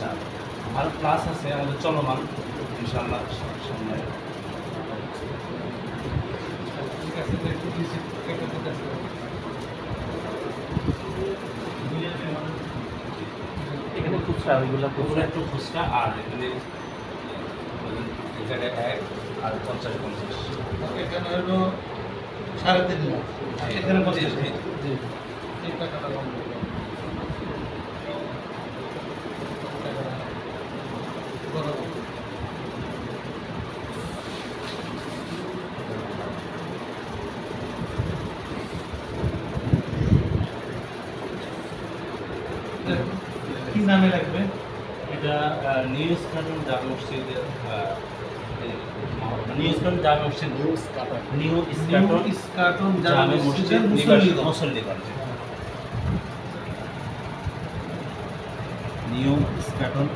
চার আর প্লাস আছে আমাদের চলমান ইনশাআল্লাহ সামনে। এখানে খুচরা ওইগুলো পুরো একটু খুচরা, আর এখানে এক আর 50-50 এখানে হলো 3.5 লাখ, এখানে 50 জি এই টাকাটা কম বরাবর। কি নামে লাগবে? এটা নিউ ইস্কাটন জামে মসজিদের নিউ ইস্কাটন জামে মসজিদ নিউ ইস্কাটন জামে মসজিদ মুসল্লিগণ। মুসল্লিগণ। নিউ ইস্কাটন